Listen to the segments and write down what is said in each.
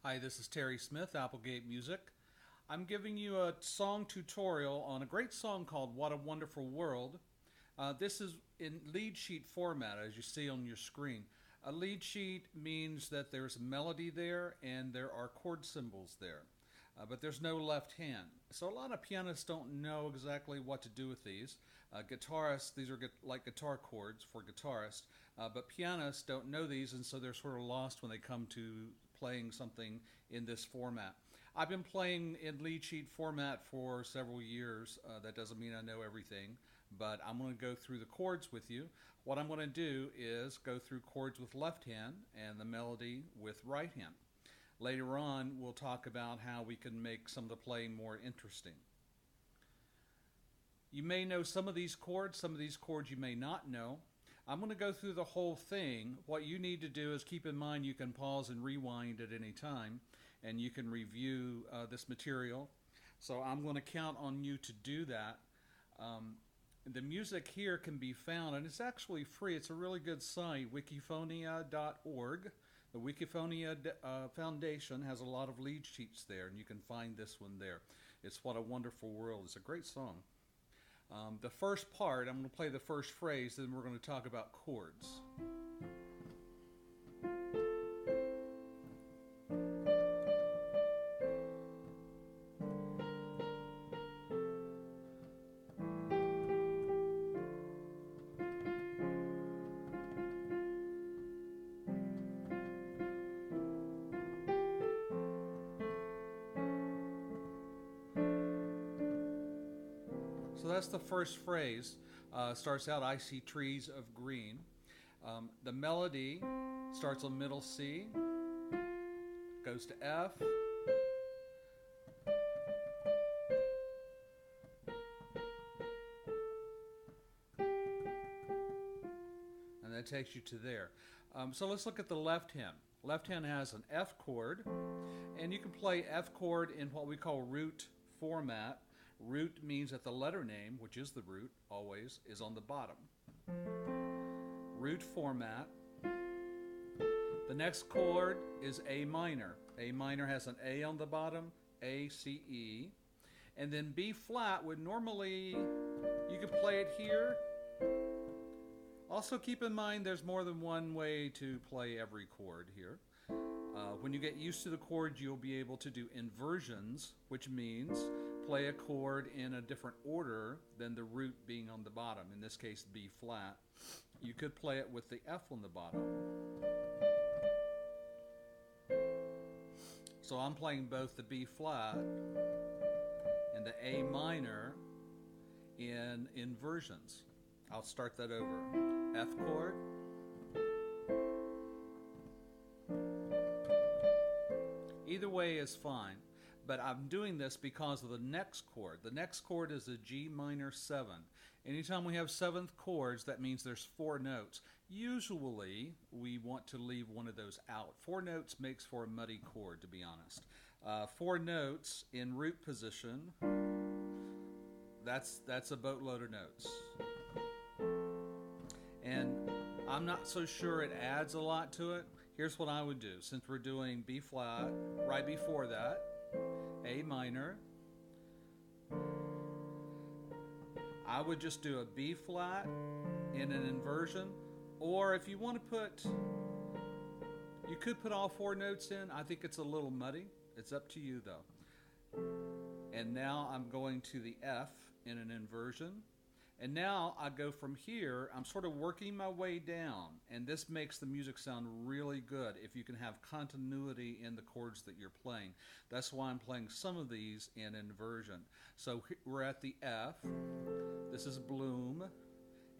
Hi, this is Terry Smith, Applegate Music. I'm giving you a song tutorial on a great song called What a Wonderful World. This is in lead sheet format, as you see on your screen. A lead sheet means that there's a melody there and there are chord symbols there. But there's no left hand. So a lot of pianists don't know exactly what to do with these. Guitarists, these are like guitar chords for guitarists, but pianists don't know these, and so they're sort of lost when they come to playing something in this format. I've been playing in lead sheet format for several years. That doesn't mean I know everything, but I'm going to go through the chords with you. What I'm going to do is go through chords with left hand and the melody with right hand. Later on, we'll talk about how we can make some of the playing more interesting. You may know some of these chords you may not know. I'm going to go through the whole thing. What you need to do is keep in mind you can pause and rewind at any time, and you can review this material. So I'm going to count on you to do that. The music here can be found, and it's actually free. It's a really good site, wikiphonia.org. The Wikiphonia Foundation has a lot of lead sheets there, and you can find this one there. It's What a Wonderful World. It's a great song. The first part, I'm going to play the first phrase, then we're going to talk about chords. So that's the first phrase. Starts out, I see trees of green. The melody starts on middle C, goes to F, and that takes you to there. So let's look at the left hand. Left hand has an F chord, and you can play F chord in what we call root format. Root means that the letter name, which is the root, always, is on the bottom. Root format. The next chord is A minor. A minor has an A on the bottom, A, C, E. And then B flat would normally, you could play it here. Also keep in mind there's more than one way to play every chord here. When you get used to the chords, you'll be able to do inversions, which means play a chord in a different order than the root being on the bottom, in this case B flat. You could play it with the F on the bottom. So I'm playing both the B flat and the A minor in inversions. I'll start that over. F chord, either way is fine, but I'm doing this because of the next chord. The next chord is a G minor 7. Anytime we have seventh chords, that means there's 4 notes. Usually, we want to leave one of those out. 4 notes makes for a muddy chord, to be honest. 4 notes in root position, that's a boatload of notes. And I'm not so sure it adds a lot to it. Here's what I would do. Since we're doing B flat, right before that, A minor, I would just do a B flat in an inversion. Or if you want to put, you could put all 4 notes in. I think it's a little muddy. It's up to you though. And now I'm going to the F in an inversion. And now I go from here, I'm sort of working my way down, and this makes the music sound really good if you can have continuity in the chords that you're playing. That's why I'm playing some of these in inversion. So we're at the F, this is Bloom,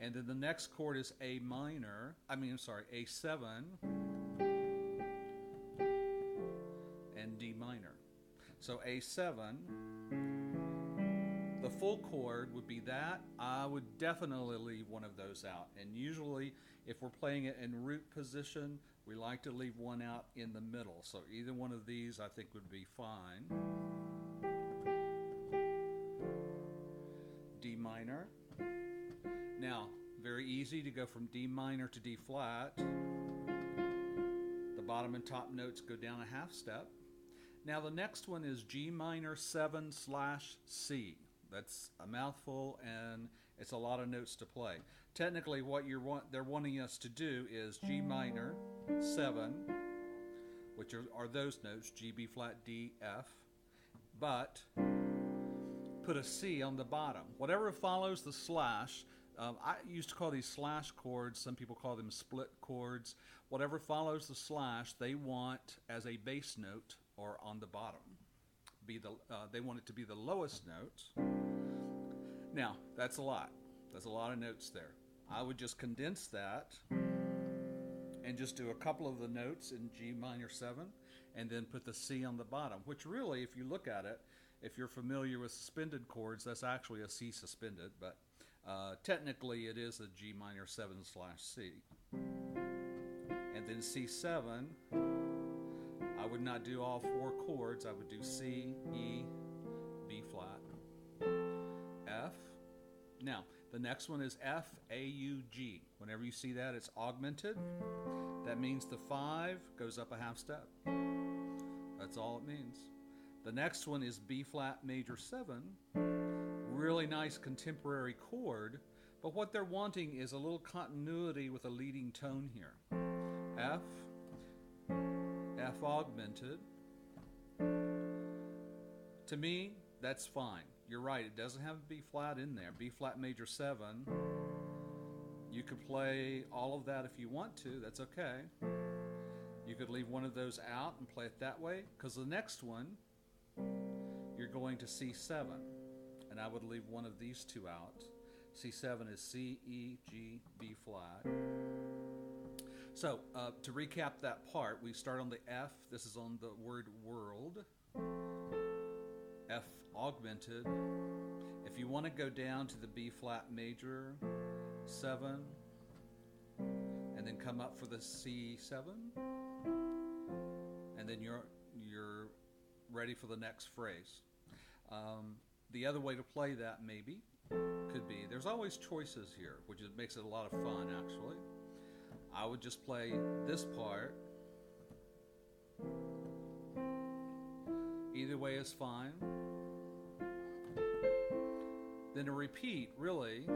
and then the next chord is A minor, A7, and D minor. So A7, the full chord would be that. I would definitely leave one of those out. And usually, if we're playing it in root position, we like to leave one out in the middle. So either one of these I think would be fine. D minor. Now, very easy to go from D minor to D flat. The bottom and top notes go down a half step. Now the next one is G minor 7 slash C. That's a mouthful and it's a lot of notes to play. Technically what they're wanting us to do is G minor 7, which are those notes, G, B flat, D, F, but put a C on the bottom. Whatever follows the slash, I used to call these slash chords, some people call them split chords. Whatever follows the slash, they want as a bass note or on the bottom. They want it to be the lowest note. Now, that's a lot. That's a lot of notes there. I would just condense that and just do a couple of the notes in G minor 7 and then put the C on the bottom, which really, if you look at it, if you're familiar with suspended chords, that's actually a C suspended, but technically it is a G minor 7 slash C. And then C7, I would not do all 4 chords. I would do C, E, B flat, F. Now, the next one is F, A, U, G. Whenever you see that, it's augmented. That means the 5 goes up a half step. That's all it means. The next one is B flat major 7. Really nice contemporary chord, but what they're wanting is a little continuity with a leading tone here. F, F augmented. To me, that's fine. You're right, it doesn't have a B flat in there. B flat major 7. You could play all of that if you want to, that's okay. You could leave one of those out and play it that way, because the next one, you're going to C7, and I would leave one of these two out. C7 is C, E, G, B flat. So, to recap that part, we start on the F. This is on the word world. F augmented. If you want to go down to the B flat major 7, and then come up for the C7, and then you're ready for the next phrase. The other way to play that maybe could be, there's always choices here, which makes it a lot of fun actually. I would just play this part. Either way is fine. Then a repeat, really.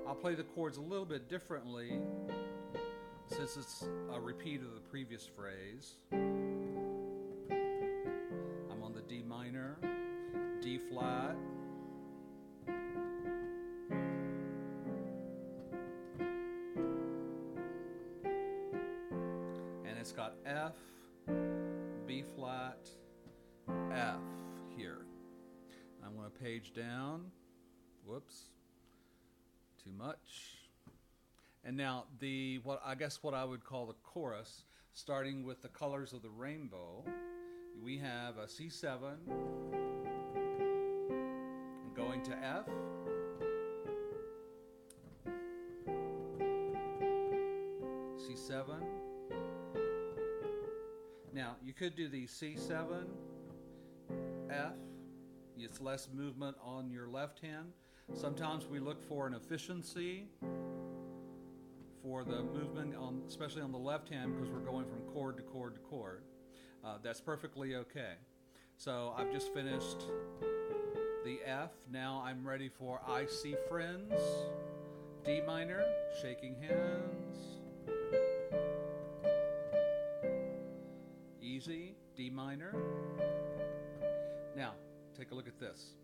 I'll play the chords a little bit differently since it's a repeat of the previous phrase. I'm on the D minor, D flat, and it's got F, B flat, F here. I'm going to page down. Whoops. Too much. And now what I would call the chorus, starting with the colors of the rainbow, we have a C7 going to F, C7. Now you could do the C7, F. It's less movement on your left hand. Sometimes we look for an efficiency for the movement, especially on the left hand, because we're going from chord to chord to chord. That's perfectly okay. So I've just finished the F. Now I'm ready for I See Friends, D minor, shaking hands. Easy, D minor. Now, take a look at this.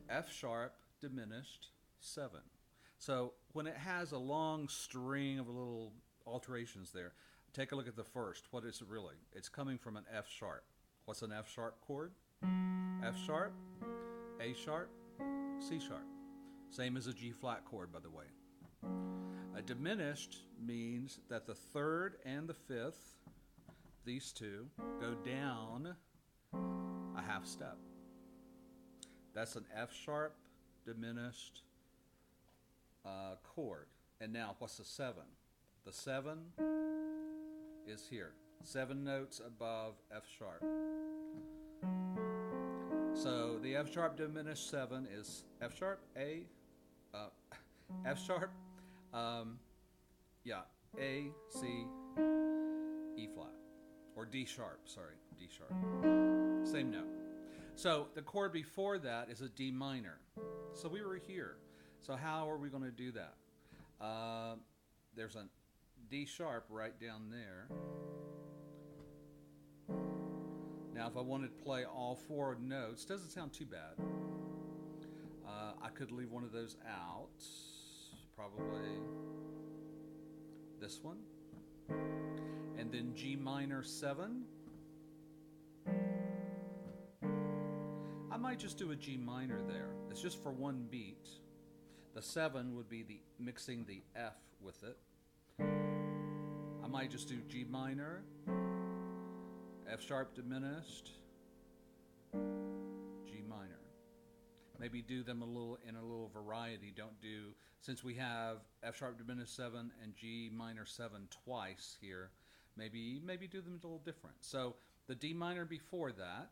F sharp, diminished, 7. So when it has a long string of little alterations there, take a look at the first. What is it really? It's coming from an F sharp. What's an F sharp chord? F sharp, A sharp, C sharp. Same as a G flat chord, by the way. A diminished means that the third and the fifth, these two, go down a half step. That's an F sharp diminished chord. And now, what's the 7? The 7 is here. 7 notes above F sharp. So the F sharp diminished 7 is F sharp, A, F sharp, A, C, E flat. or D sharp, sorry, D sharp. Same note. So the chord before that is a D minor. So we were here. So how are we going to do that? There's a D sharp right down there. Now if I wanted to play all four notes, doesn't sound too bad. I could leave one of those out. Probably this one. And then G minor 7. I might just do a G minor there. It's just for one beat. The 7 would be the mixing the F with it. I might just do G minor, F sharp diminished, G minor. Maybe do them in a little variety. Don't do, since we have F sharp diminished 7 and G minor 7 twice here, maybe do them a little different. So the D minor before that.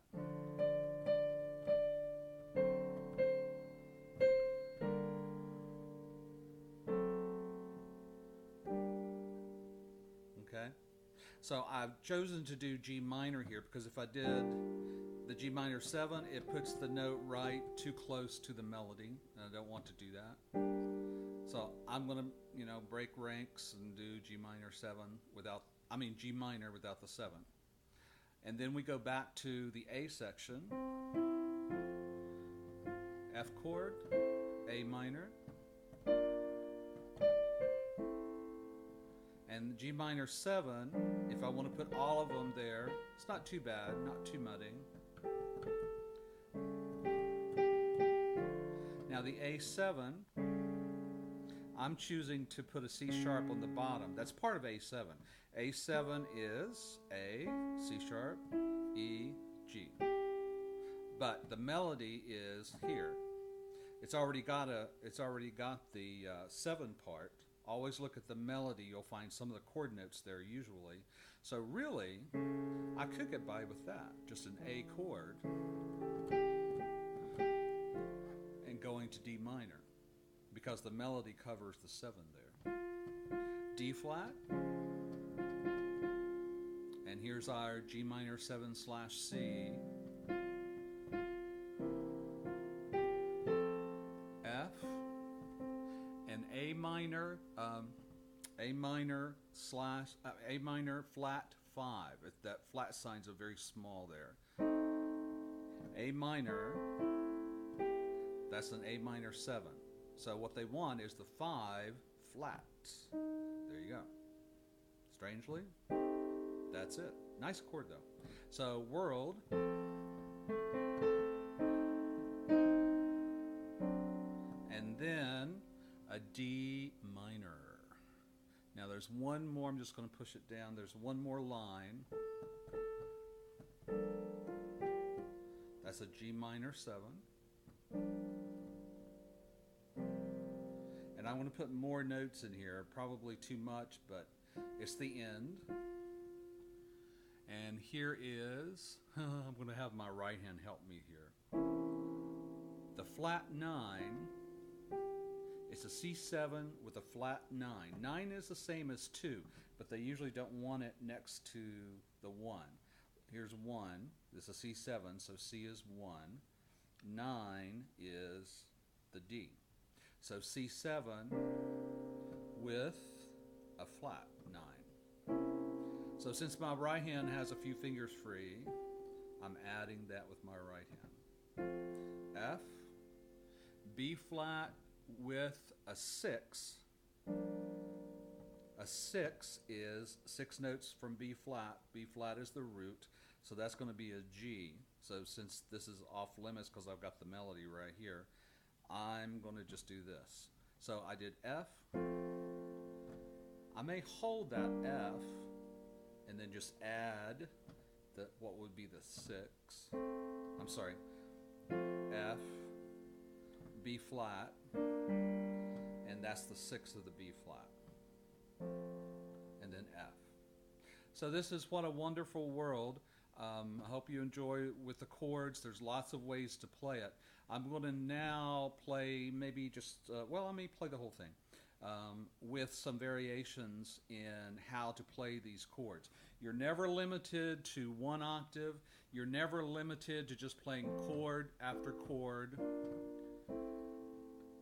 Okay. So I've chosen to do G minor here because if I did the G minor 7, it puts the note right too close to the melody, and I don't want to do that. So I'm going to, break ranks and do G minor 7 G minor without the 7. And then we go back to the A section. F chord, A minor. And G minor 7, if I want to put all of them there, it's not too bad, not too mudding. Now the A7, I'm choosing to put a C sharp on the bottom. That's part of A7. A7 is A, C sharp, E, G. But the melody is here. It's already got the 7 part. Always look at the melody. You'll find some of the chord notes there usually. So really, I could get by with that. Just an A chord and going to D minor because the melody covers the 7 there. D flat. And here's our G minor 7/C. F. And A minor flat 5. That flat signs are very small there. A minor, that's an A minor 7. So what they want is the 5 flat. There you go. Strangely, that's it. Nice chord though. So world. And then a D minor. Now there's one more, I'm just going to push it down. There's one more line. That's a G minor 7. And I want to put more notes in here, probably too much, but it's the end. And here is, I'm going to have my right hand help me here. The flat 9. It's a C7 with a flat 9. 9 is the same as 2, but they usually don't want it next to the 1. Here's 1. This is a C7, so C is 1. 9 is the D. So C7 with a flat 9. So since my right hand has a few fingers free, I'm adding that with my right hand. F, B flat with a 6. A 6 is 6 notes from B flat. B flat is the root, so that's going to be a G. So since this is off limits because I've got the melody right here, I'm going to just do this. So I did F. I may hold that F and then just add what would be the 6. I'm sorry. F, B flat, and that's the 6 of the B flat. And then F. So this is What a Wonderful World. I hope you enjoy with the chords. There's lots of ways to play it. I'm going to now play maybe just, let me play the whole thing. with some variations in how to play these chords. You're never limited to one octave. You're never limited to just playing chord after chord.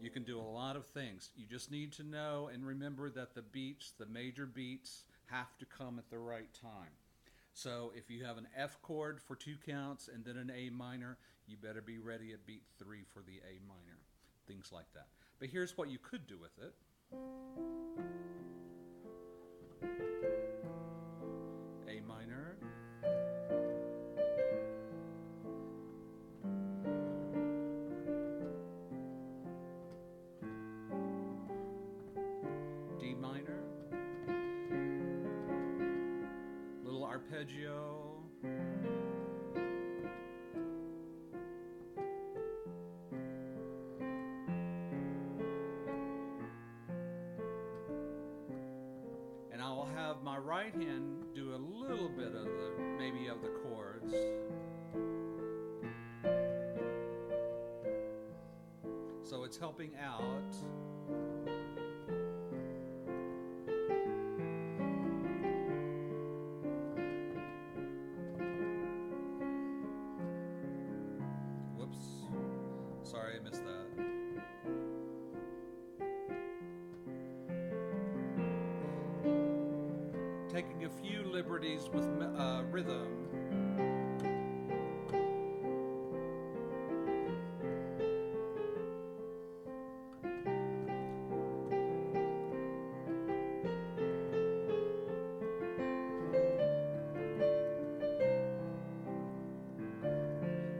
You can do a lot of things. You just need to know and remember that the beats, the major beats, have to come at the right time. So if you have an F chord for 2 counts and then an A minor, you better be ready at beat 3 for the A minor. Things like that. But here's what you could do with it. A minor. D minor. Little arpeggio. And I will have my right hand do a little bit of maybe of the chords. So it's helping out. Whoops. Sorry, I missed that. Taking a few liberties with rhythm.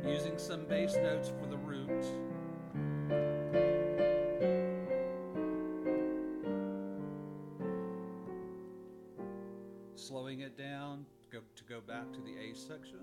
Using some bass notes for the root. Slowing it down to go back to the A section.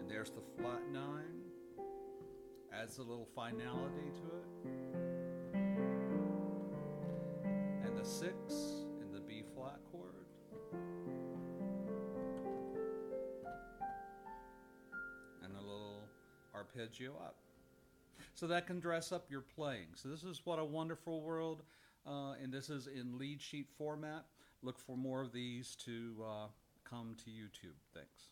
There's the flat 9, adds a little finality to it. And the 6 in the B flat chord. And a little arpeggio up. So that can dress up your playing. So this is What a Wonderful World, and this is in lead sheet format. Look for more of these to come to YouTube. Thanks.